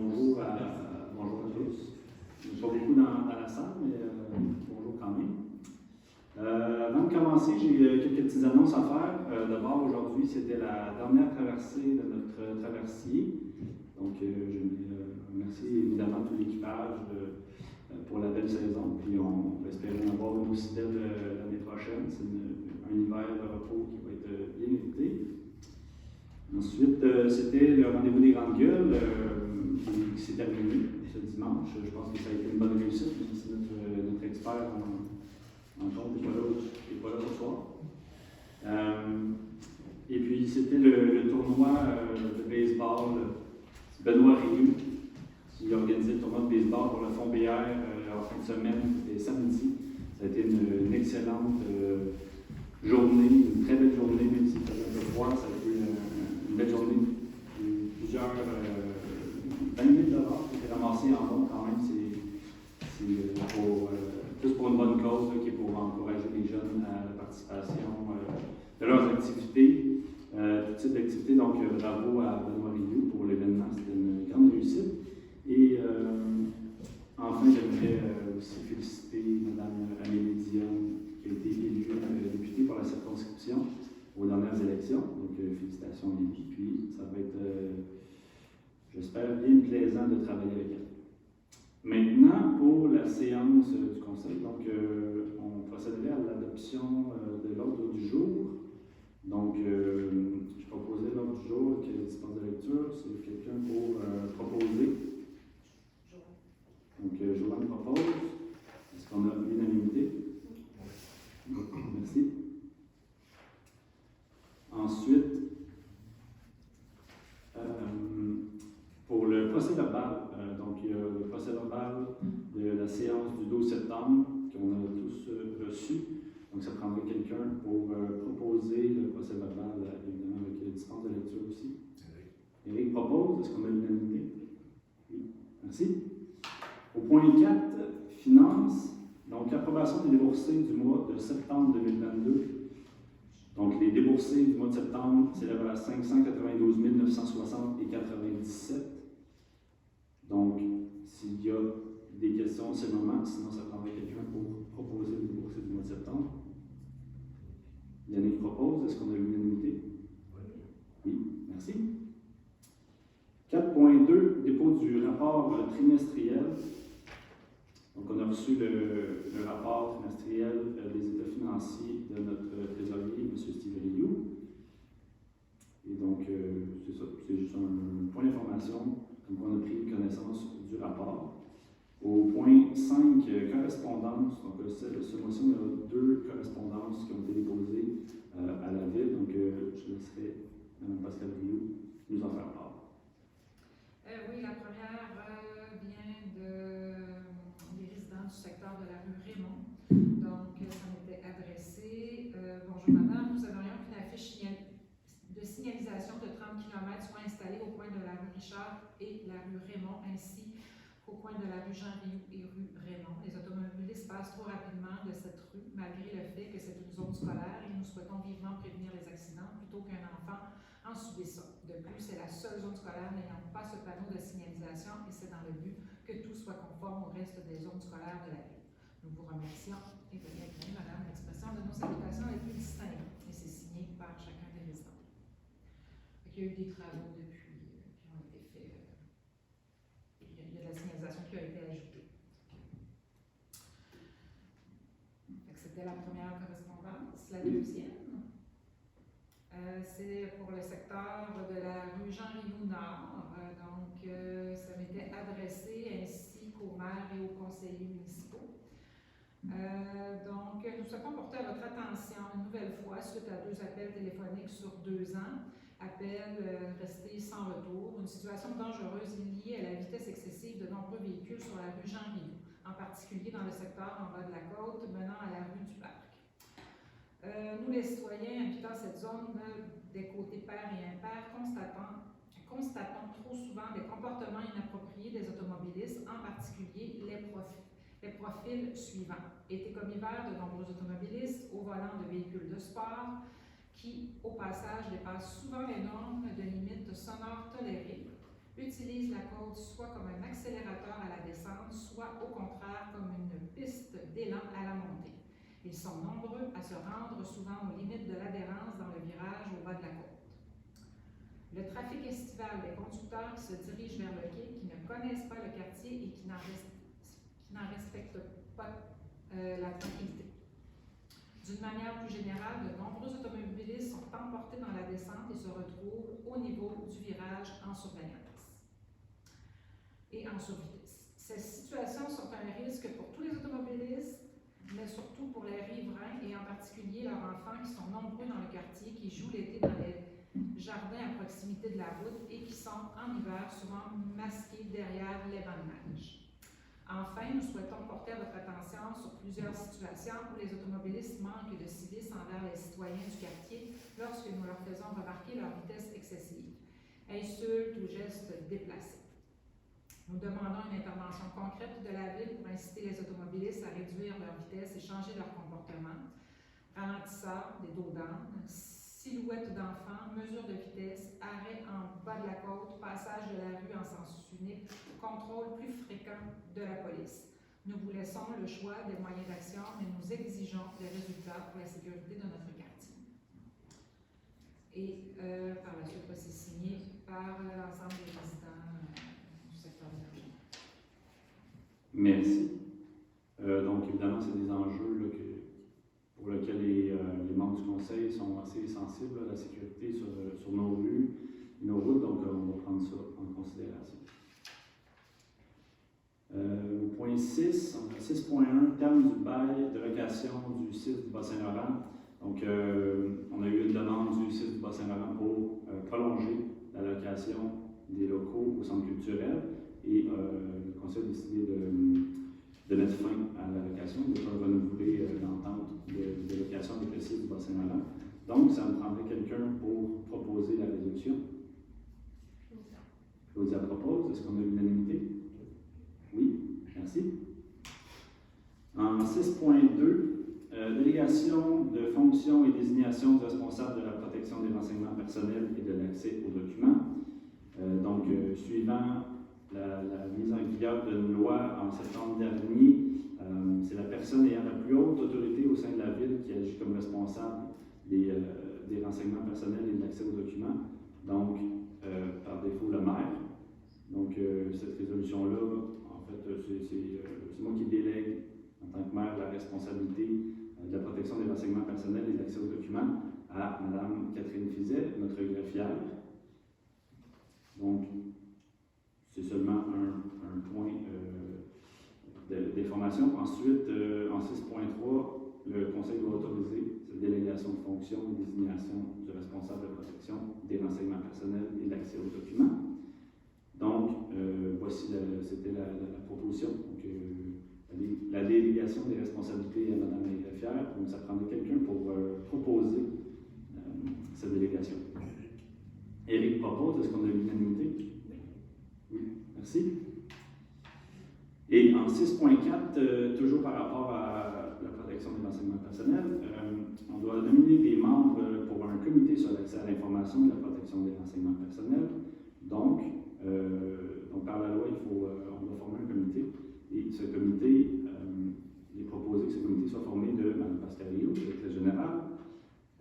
Bonjour à tous. Il n'y a pas beaucoup dans la salle, mais bonjour quand même. Avant de commencer, j'ai quelques petites annonces à faire. D'abord, aujourd'hui, c'était la dernière traversée de notre traversier. Donc, je remercie évidemment tout l'équipage pour la belle saison. Puis, on va espérer en avoir une aussi belle l'année prochaine. C'est un hiver de repos qui va être bien évité. Ensuite, c'était le rendez-vous des grandes gueules qui s'est terminé ce dimanche. Je pense que ça a été une bonne réussite. C'est notre expert en compte qui n'est pas là ce soir. Et puis, c'était le tournoi de baseball Benoît Rioux qui organisait le tournoi de baseball pour le Fonds BR en fin de semaine. C'était samedi. Ça a été une excellente journée, une très belle journée, même si c'était un peu froid. Ça a été une belle journée. Plusieurs 20 000 $ qui étaient ramassés en bon quand même. C'est plus pour une bonne cause qui est pour encourager les jeunes à la participation de leurs activités, tout type d'activités. Donc, bravo à Benoît Rioux pour l'événement. C'était une grande réussite. Et enfin, j'aimerais aussi féliciter Mme Amélie Dion, qui a été élue députée pour la circonscription aux dernières élections. Donc, félicitations à Amélie. Puis, ça va être, j'espère, bien plaisant de travailler avec elle. Maintenant, pour la séance du Conseil, donc, on procéderait à l'adoption de l'ordre du jour. Donc, je proposais l'ordre du jour qui dispense de lecture. C'est quelqu'un pour proposer. Donc, Joanne propose. Est-ce qu'on a l'unanimité? Merci. Ensuite, pour le procès verbal, donc il y a le procès verbal de la séance du 12 septembre qu'on a tous reçu. Donc, ça prendrait quelqu'un pour proposer le procès verbal, évidemment, avec la dispense de lecture aussi. Éric propose. Est-ce qu'on a l'unanimité? Oui. Merci. Au point 4, finances. Donc, approbation des déboursés du mois de septembre 2022. Donc, les déboursés du mois de septembre s'élèvent à 592 960 et 97. Donc, s'il y a des questions, c'est le moment. Sinon, ça prendrait quelqu'un pour proposer les déboursés du mois de septembre. Yannick propose. Est-ce qu'on a l'unanimité? Oui. Merci. 4.2, dépôt du rapport trimestriel. Donc, on a reçu le rapport trimestriel des états financiers de notre trésorier, M. Steve Rioux. Et donc, c'est ça. C'est juste un point d'information, comme on a pris connaissance du rapport. Au point 5, correspondance. Donc, ce mois-ci, on a 2 correspondances qui ont été déposées à la ville. Donc, je laisserai Mme Pascal Rioux nous en faire part. Oui, la première vient des résidents du secteur de la rue Raymond. Donc, ça m'était adressé. Bonjour madame, nous aimerions qu'une affiche de signalisation de 30 km soit installée au coin de la rue Richard et la rue Raymond, ainsi qu'au coin de la rue Jean Rioux et rue Raymond. Les automobilistes passent trop rapidement de cette rue, malgré le fait que c'est une zone scolaire, et nous souhaitons vivement prévenir les accidents plutôt qu'un enfant en subit ça. De plus, c'est la seule zone scolaire n'ayant pas ce panneau de signalisation et c'est dans le but que tout soit conforme au reste des zones scolaires de la ville. Nous vous remercions et veuillez accueillir, madame, l'expression de nos salutations les plus distinctes et c'est signé par chacun des résidents. Il y a eu des travaux depuis qui ont été faits. Il y a de la signalisation qui a été ajoutée. C'était la première correspondance. La deuxième, c'est pour le secteur de la rue Jean Rioux Nord. Ça m'était adressé ainsi qu'aux maires et aux conseillers municipaux. Nous souhaitons porter à votre attention une nouvelle fois, suite à 2 appels téléphoniques sur 2 ans, appels restés sans retour, une situation dangereuse liée à la vitesse excessive de nombreux véhicules sur la rue Jean Rioux, en particulier dans le secteur en bas de la côte menant à la rue du Parc. Nous, les citoyens habitant cette zone des côtés pairs et impairs, constatons trop souvent des comportements inappropriés des automobilistes, en particulier les profils suivants. Été comme hiver, de nombreux automobilistes au volant de véhicules de sport qui, au passage, dépassent souvent les normes de limites sonores tolérées, utilisent la côte soit comme un accélérateur à la descente, soit au contraire comme une piste d'élan à la montée. Ils sont nombreux à se rendre souvent aux limites de l'adhérence dans le virage au bas de la côte. Le trafic estival des conducteurs qui se dirigent vers le quai, qui ne connaissent pas le quartier et qui n'en respectent pas la tranquillité. D'une manière plus générale, de nombreux automobilistes sont emportés dans la descente et se retrouvent au niveau du virage en surveillance et en survitesse. Ces situations sont un risque pour tous les automobilistes, mais surtout pour les riverains et en particulier leurs enfants qui sont nombreux dans le quartier, qui jouent l'été dans les jardins à proximité de la route et qui sont en hiver souvent masqués derrière les bancs de neige. Enfin, nous souhaitons porter votre attention sur plusieurs situations où les automobilistes manquent de civisme envers les citoyens du quartier lorsque nous leur faisons remarquer leur vitesse excessive, insultes ou gestes déplacés. Nous demandons une intervention concrète de la Ville pour inciter les automobilistes à réduire leur vitesse et changer leur comportement. Ralentisseurs, des dos d'âne, silhouettes d'enfants, mesures de vitesse, arrêt en bas de la côte, passage de la rue en sens unique, contrôle plus fréquent de la police. Nous vous laissons le choix des moyens d'action, mais nous exigeons des résultats pour la sécurité de notre quartier. Et par la suite, c'est signé par l'ensemble des résidents du secteur de l'argent. Merci. Donc, évidemment, c'est des enjeux là, pour lesquels les membres du Conseil sont assez sensibles à la sécurité sur nos rues et nos routes, donc on va prendre ça en considération. Point 6, on a 6.1, terme du bail de location du site du Bas-Saint-Laurent. Donc, on a eu une demande du site du Bas-Saint-Laurent pour prolonger la location des locaux au centre culturel et le Conseil a décidé de mettre fin à la location, de renouveler l'entente de location avec le site du Bas-Saint-Laurent. Donc, ça me prendrait quelqu'un pour proposer la résolution. Claudia propose. Est-ce qu'on a l'unanimité? Oui, merci. En 6.2, délégation de fonctions et désignation du responsable de la protection des renseignements personnels et de l'accès aux documents. Suivant la mise en vigueur d'une loi en septembre dernier, c'est la personne ayant la plus haute autorité au sein de la Ville qui agit comme responsable des renseignements personnels et de l'accès aux documents. Donc, par défaut, le maire. Donc, cette résolution-là, en fait, c'est moi qui délègue, en tant que maire, la responsabilité de la protection des renseignements personnels et de l'accès aux documents à Mme Catherine Fizet, notre greffière. Donc, c'est seulement un point d'information. Ensuite, en 6.3, le Conseil doit autoriser cette délégation de fonction et désignation du responsable de protection des renseignements personnels et de l'accès aux documents. Donc, voici, c'était la proposition. Donc, la délégation des responsabilités à Mme la greffière. Donc, ça prendrait quelqu'un pour proposer cette délégation. Éric propose. Est-ce qu'on a l'unanimité? Oui. Merci. Et en 6.4, toujours par rapport à la protection des renseignements personnels, on doit nominer des membres pour un comité sur l'accès à l'information et la protection des renseignements personnels. Donc par la loi, on doit former un comité. Et ce comité, il est proposé que ce comité soit formé de Mme Pascalio, directrice générale,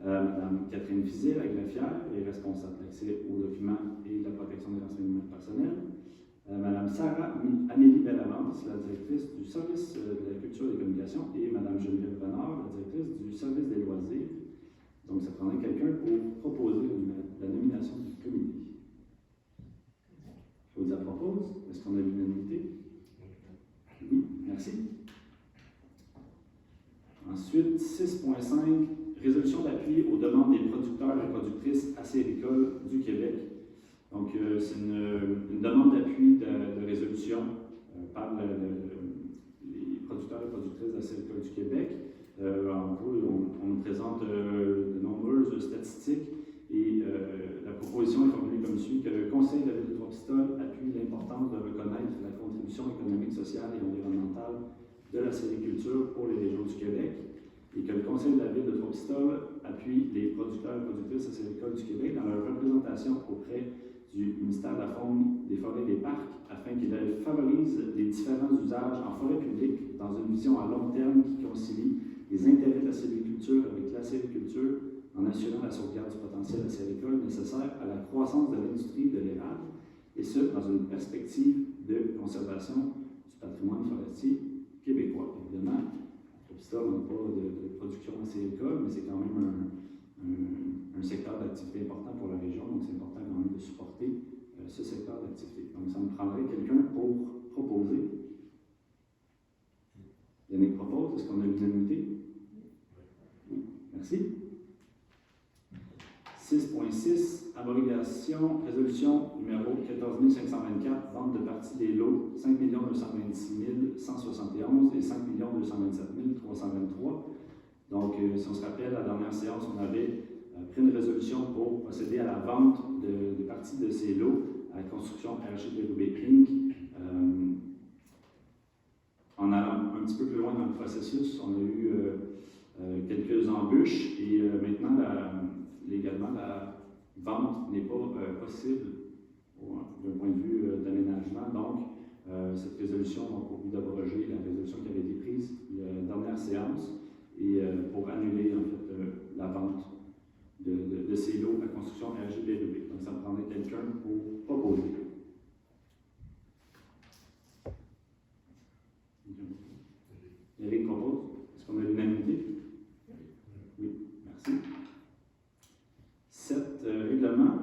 Mme Catherine Fizet, la greffière et responsable de l'accès aux documents et de la protection des renseignements personnels, Mme Sarah Amélie Bellavance, la directrice du service de la culture et des communications, et Mme Geneviève Renard, la directrice du service des loisirs. Donc, ça prendrait quelqu'un pour proposer la nomination du comité. Claudia propose. Est-ce qu'on a l'unanimité? Oui, merci. Ensuite, 6.5, résolution d'appui aux demandes des producteurs et productrices acéricoles du Québec. Donc, c'est une demande d'appui de résolution par les producteurs et productrices acéricoles du Québec. En gros, on nous présente de nombreuses statistiques et la proposition est formulée comme suit, que le Conseil de la Ville de Trois-Pistoles appuie l'importance de reconnaître la contribution économique, sociale et environnementale de la sériculture pour les régions du Québec et que le Conseil de la Ville de Trois-Pistoles appuie les producteurs et productrices acéricoles du Québec dans leur représentation auprès du ministère de la Faune, des Forêts et des Parcs afin qu'il favorise les différents usages en forêt publique dans une vision à long terme qui concilie les intérêts de la sylviculture avec la sériculture en assurant la sauvegarde du potentiel acéricole nécessaire à la croissance de l'industrie de l'érable, et ce, dans une perspective de conservation du patrimoine forestier québécois. Évidemment, à Cropstal, on n'a pas de production acéricole, mais c'est quand même un secteur d'activité important pour la région, donc c'est important quand même de supporter ce secteur d'activité. Donc, ça me prendrait quelqu'un pour proposer. Yannick propose, est-ce qu'on a l'unanimité? Oui, merci. 6.6, abrogation, résolution numéro 14524, vente de partie des lots 5 226 171 et 5 227 323. Donc, si on se rappelle, à la dernière séance, on avait pris une résolution pour procéder à la vente des parties de ces lots à la construction RGPRB Inc. En allant un petit peu plus loin dans le processus, on a eu quelques embûches et maintenant, légalement, la vente n'est pas possible d'un point de vue d'aménagement. Donc, cette résolution a pour but d'abroger la résolution qui avait été prise la dernière séance et pour annuler en fait la vente de ces lots à construction RGPRB. Donc, ça me prendrait quelqu'un pour proposer. Eric propose. Est-ce qu'on a l'unanimité? Oui, merci. 7, règlement.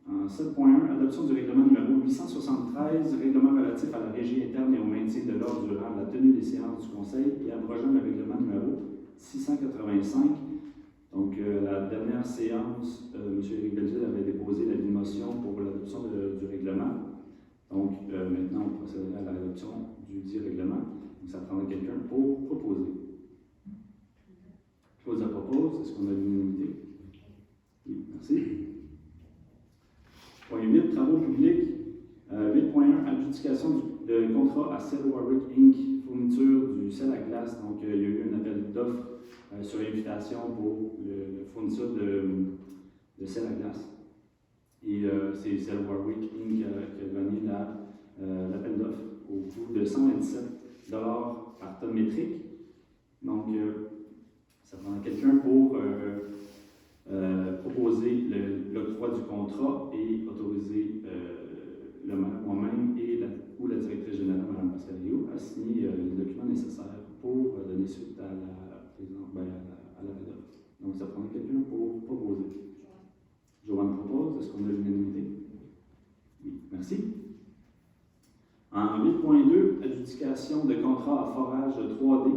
En 7.1, adoption du règlement numéro 873, règlement relatif à la régie interne et au maintien de l'ordre durant la tenue des séances du Conseil et abrogeant le règlement numéro 685. Donc, la dernière séance, M. Éric Belleville avait déposé la motion pour l'adoption du règlement. Donc, maintenant, on procéderait à l'adoption du dit règlement. Donc, ça prendrait quelqu'un pour proposer. Claudia propose. Est-ce qu'on a l'unanimité? Oui, merci. Point 8, travaux publics. 8.1, adjudication de contrat à Cell Warwick Inc., fourniture du sel à glace. Donc, il y a eu un appel d'offres sur invitation pour la fourniture de sel à glace. Et c'est Cell Warwick Inc. qui a gagné l'appel d'offres au coût de 127 $ par tonne métrique. Donc, ça prend quelqu'un pour proposer l'octroi du contrat et autoriser le maire moi-même et ou la directrice générale, Mme Pascalio, à signer les documents nécessaires pour donner suite à l'appel d'offres. Donc, ça prend quelqu'un pour proposer. Joanne propose. Est-ce qu'on a l'unanimité? Oui, merci. En 8.2, adjudication de contrat à forage 3D,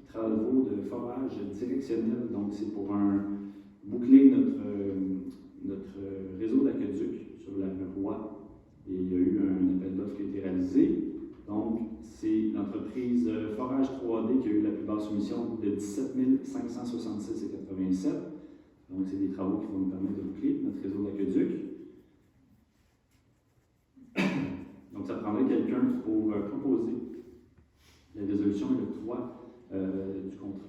travaux de forage directionnel. Donc, c'est pour boucler notre réseau d'aqueduc sur la Roi. Et il y a eu un appel d'offres qui a été réalisé. Donc, c'est l'entreprise Forage 3D qui a eu la plus basse soumission de 17 566,87. Donc, c'est des travaux qui vont nous permettre de boucler notre réseau d'aqueduc. Donc, ça prendrait quelqu'un pour proposer la résolution et l'octroi du contrat.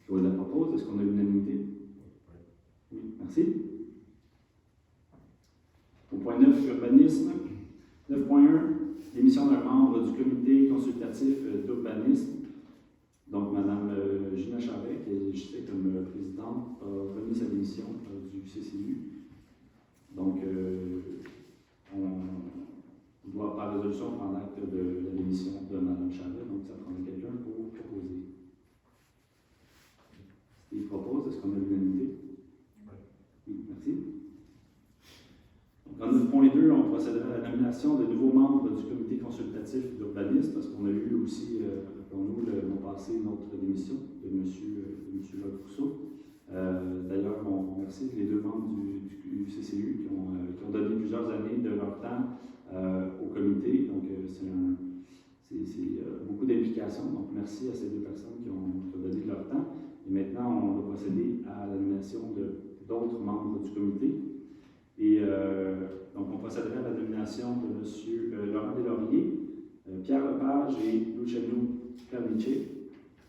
Claude la propose. Est-ce qu'on a l'unanimité? Oui, merci. Au point 9, urbanisme. 9.1, démission d'un membre du comité consultatif d'urbanisme. Donc, Mme Gina Charvet, qui est légitime comme présidente, a remis sa démission du CCU. Donc, on doit, par résolution, prendre acte de la démission de Mme Charvet. Donc, ça prendrait quelqu'un pour proposer. Steve propose. Est-ce qu'on a l'unanimité? Oui, merci. En 9.2, on procédera à la nomination de nouveaux membres du comité consultatif d'urbanisme, parce qu'on a eu aussi, rappelons-nous, le mois passé, notre démission de M. Jacques Rousseau. D'ailleurs, on remercie les deux membres du CCU qui ont donné plusieurs années de leur temps au comité. Donc, c'est beaucoup d'implication. Donc, merci à ces deux personnes qui ont donné de leur temps. Et maintenant, on va procéder à la nomination d'autres membres du comité. Et donc, on procéderait à la nomination de M. Laurent Deslauriers, Pierre Lepage et Luciano Clavice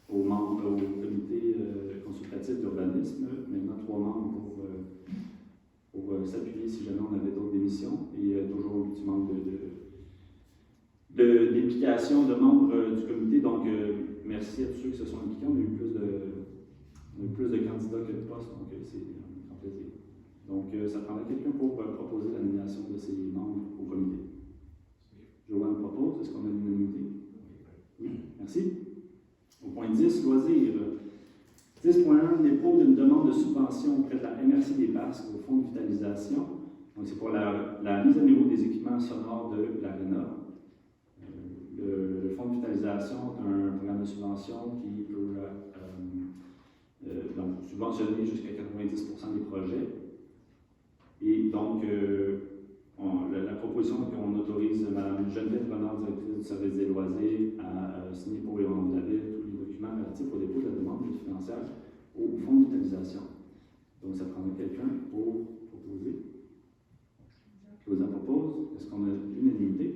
au comité consultatif d'urbanisme. Maintenant, 3 membres pour s'appuyer si jamais on avait d'autres démissions. Et toujours du manque d'implication de membres du comité. Donc, merci à tous ceux qui se sont impliqués. On a eu plus de candidats que de postes, donc c'est un grand plaisir. Donc, ça prendrait quelqu'un pour proposer la nomination de ces membres au comité. Joanne propose. Est-ce qu'on a l'unanimité? Oui. Merci. Au point 10, loisirs. 10.1, dépôt d'une demande de subvention auprès de la MRC des Basques au Fonds de vitalisation. Donc, c'est pour la mise à niveau des équipements sonores de l'ARENA. Le Fonds de vitalisation est un programme de subvention qui peut donc, subventionner jusqu'à 90% des projets. Et donc, la proposition est qu'on autorise Mme Geneviève Renard, directrice du service des loisirs, à signer pour les membres de la Ville tous les documents relatifs au dépôt de la demande financière au Fonds de vitalisation. Donc, ça prendrait quelqu'un pour proposer. Claudia propose. Est-ce qu'on a l'unanimité?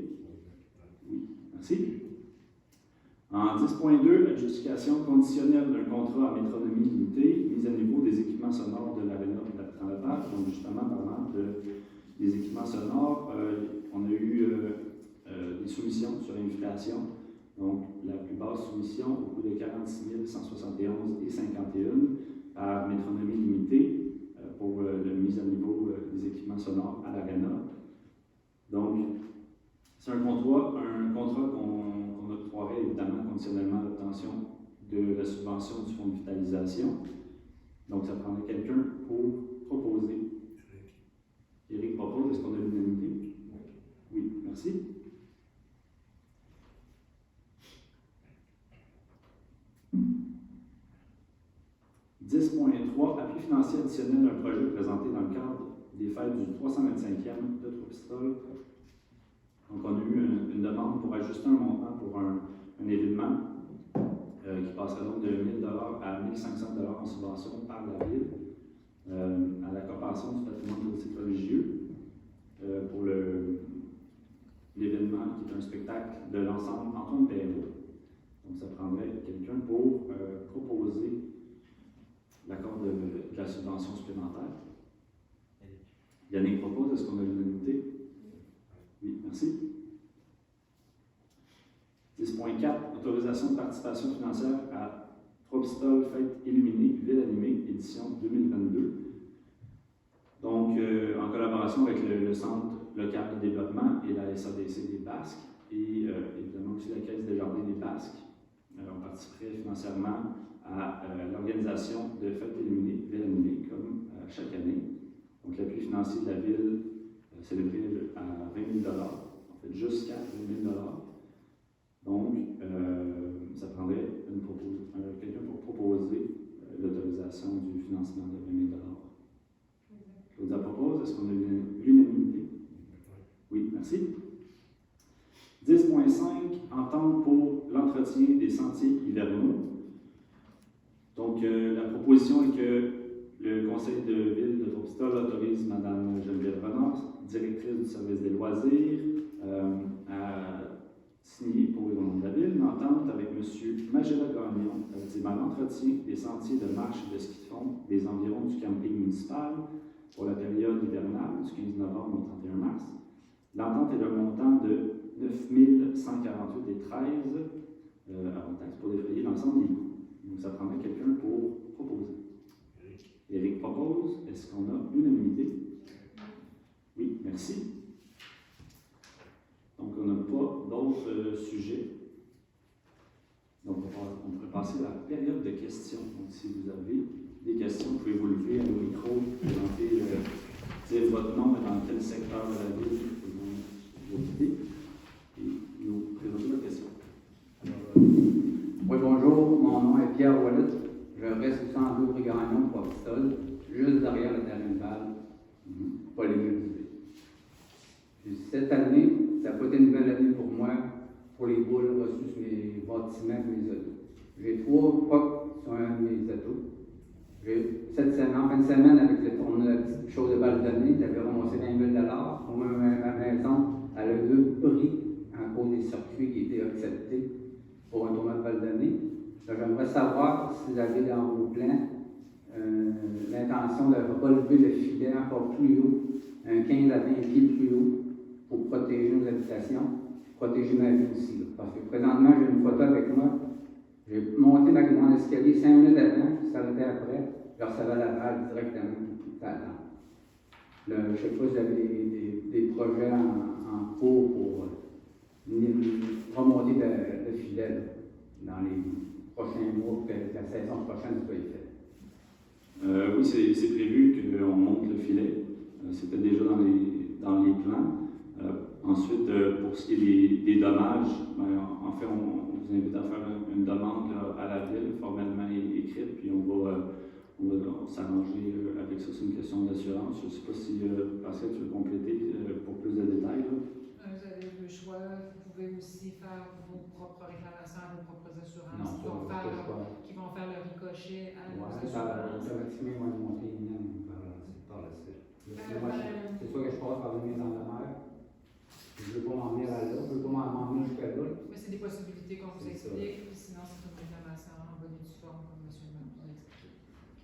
Oui. Merci. En 10.2, adjudication conditionnelle d'un contrat à métronomie limitée, mise à niveau des équipements sonores de l'ARENA dans la page. Donc, justement, parlant des équipements sonores, on a eu des soumissions sur l'inflation. Donc, la plus basse soumission au coût de 46 171 et 51 par métronomie limitée pour la mise à niveau des équipements sonores à l'ARENA. Donc, c'est un contrat qu'on octroierait évidemment conditionnellement à l'obtention de la subvention du Fonds de vitalisation. Donc, ça prendrait quelqu'un pour proposer. Éric propose. Est-ce qu'on a l'unanimité? Oui, merci. « 10.3 Appui financier additionnel d'un projet présenté dans le cadre des fêtes du 325e de Trois-Pistoles. » Donc, on a eu une demande pour ajuster un montant pour un événement qui passerait donc de 1 000 à 1 500 en subvention par la Ville à la Corporation du patrimoine touristique religieux pour l'événement qui est un spectacle de l'ensemble Antoine Perrault. Donc, ça prendrait quelqu'un pour proposer l'accord de la subvention supplémentaire. Yannick propose. Est-ce qu'on a l'unanimité? Oui, merci. 10.4, autorisation de participation financière à Trois-Pistoles, Fête illuminée, Ville animée, édition 2022. Donc, en collaboration avec le Centre local de développement et la SADC des Basques, et évidemment aussi la Caisse des jardins des Basques, on participerait financièrement à l'organisation de Fêtes illuminées, Ville animée, comme chaque année. Donc, l'appui financier de la Ville célébré à 20 000 en fait jusqu'à 20 000 Donc, ça prendrait quelqu'un pour proposer l'autorisation du financement de 20 000 Claudia propose. Est-ce qu'on a l'unanimité? Oui, merci. 10.5 Entente pour l'entretien des sentiers hivernaux. Donc, la proposition est que le Conseil de ville de Trois-Pistoles autorise Mme Geneviève Renard, directrice du service des loisirs, à signer pour les membres de la ville une entente avec M. Magella Gagnon relativement à l'entretien des sentiers de marche et de ski de fond des environs du camping municipal pour la période hivernale du 15 novembre au 31 mars. L'entente est d'un montant de 9 148 et 13 avant taxe pour défrayer l'ensemble des coûts. Donc, ça prendrait quelqu'un pour proposer. Éric propose. Est-ce qu'on a l'unanimité? Oui, merci. Donc, on n'a pas d'autres sujets. Donc, on pourrait passer à la période de questions. Donc, si vous avez des questions, vous pouvez vous lever à nos micros, présenter, dire votre nom et dans quel secteur de la ville vous habitez, et nous présenter votre question. Oui, bonjour. Mon nom est Pierre Wallet. Je reste au 102 rue Gagnon, Trois-Pistoles, juste derrière le terrain de balle, pas les murs. Puis cette année, ça n'a pas été une belle année pour moi, pour les boules reçues sur mes bâtiments et mes autos. J'ai 3 POC sur un de mes autos. Cette semaine, en fin de semaine, avec le tournoi de la petite chose de balle donnée, j'avais ramassé 20 000 pour ma maison. Elle a 2 prix en cause des circuits qui étaient acceptés pour un tournoi de balle donnée. J'aimerais savoir si vous avez dans vos plans l'intention de relever le filet encore plus haut un 15 à 20 pieds plus haut pour protéger nos habitations, protéger ma vie aussi. Là. Parce que présentement, j'ai une photo avec moi. J'ai monté mon escalier 5 minutes avant, puis s'arrêtait après, je recevais la balle directement tout à l'heure. Je ne sais pas si vous avez des projets en cours pour remonter le filet là, dans les prochains mois, que la saison prochaine soit faite. Oui, c'est prévu qu'on monte le filet. C'était déjà dans les plans. Ensuite, pour ce qui est des dommages, en fait, on vous invite à faire une demande là, à la ville, formellement écrite, puis on va s'arranger avec ça. C'est une question d'assurance. Je ne sais pas si Pascal, tu veux compléter pour plus de détails. Là. Vous avez le choix. Vous pouvez aussi faire vos propres réclamations à vos propres assurances qui vont faire le ricochet à vos assurances. Automatiquement, ils vont monter une ligne par la suite. C'est sûr que je passe par le mien dans la mer. Je ne veux pas m'en venir à là, je ne veux pas m'en venir jusqu'à là. Mais c'est des possibilités qu'on vous explique, puis sinon c'est une réclamation en bonne et due forme, comme M. le maire vous a expliqué.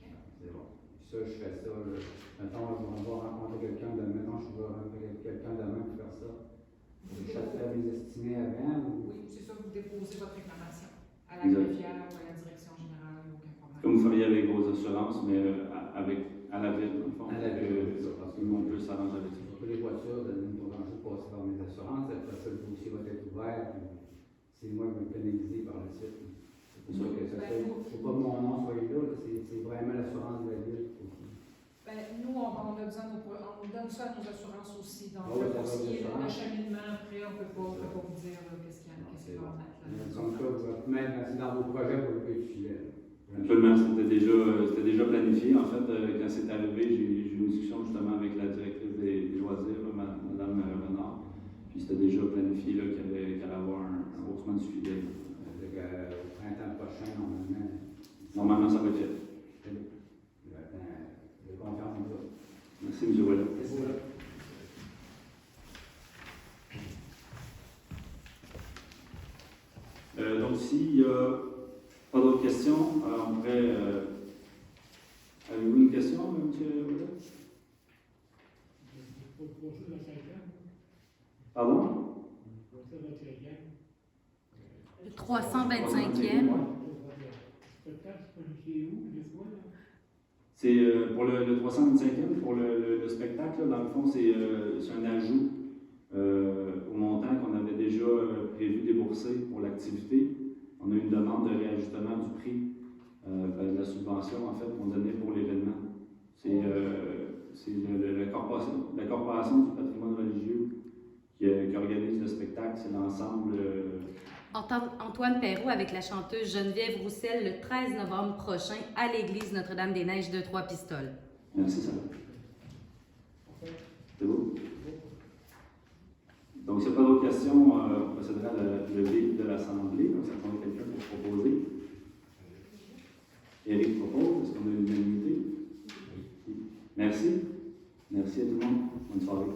Okay. C'est bon. Ça, je fais ça. Mettons, on va rencontrer quelqu'un demain. Mettons, je vais rencontrer quelqu'un demain pour faire ça. Je cherche les estimés avant. Oui, c'est ça, vous déposez votre réclamation à la greffière ou à la direction générale, aucun problème. Comme vous feriez avec vos assurances, mais à la ville, dans le fond. À la ville, parce que nous, on peut s'arranger avec ça. Les voitures, pour passer par mes assurances, après ça, le dossier va être ouvert. C'est moi qui vais me pénaliser par la suite. C'est pour ça que ça fait. Il ne faut pas que mon nom soit là, c'est vraiment l'assurance de la ville. Nous, on a besoin on donne ça à nos assurances aussi. Donc, pour ce qui est le cheminement, après, on ne peut pas vous dire qu'est-ce qu'il va en être là. Donc, là, vous allez mettre dans vos projets pour le peu de filet. Absolument, c'était déjà planifié. En fait, quand c'est arrivé, j'ai eu une discussion justement avec la directrice des loisirs, Mme Renard. Puis c'était déjà planifié qu'il allait avoir un haussement du filet. Au printemps prochain, Normalement, ça va être fait. J'ai confiance en vous. Merci, M. Ouellet. Donc, s'il n'y a pas d'autres questions, on pourrait. Avez-vous une question, M. Ouellet? Pardon? Le 325e. C'est pour le 325e, pour le spectacle, là, dans le fond, c'est un ajout au montant qu'on avait déjà prévu débourser pour l'activité. On a eu une demande de réajustement du prix de la subvention, en fait, qu'on donnait pour l'événement. C'est la corporation du patrimoine religieux qui organise le spectacle. C'est l'ensemble. Antoine Perrault avec la chanteuse Geneviève Roussel le 13 novembre prochain à l'église Notre-Dame-des-Neiges de Trois-Pistoles. Merci, ça. C'est beau? Donc, s'il n'y a pas d'autres questions, on procédera à la levée de l'Assemblée. Donc, ça prend quelqu'un pour proposer. Éric propose. Est-ce qu'on a une unanimité? Merci. Merci à tout le monde. Bonne soirée.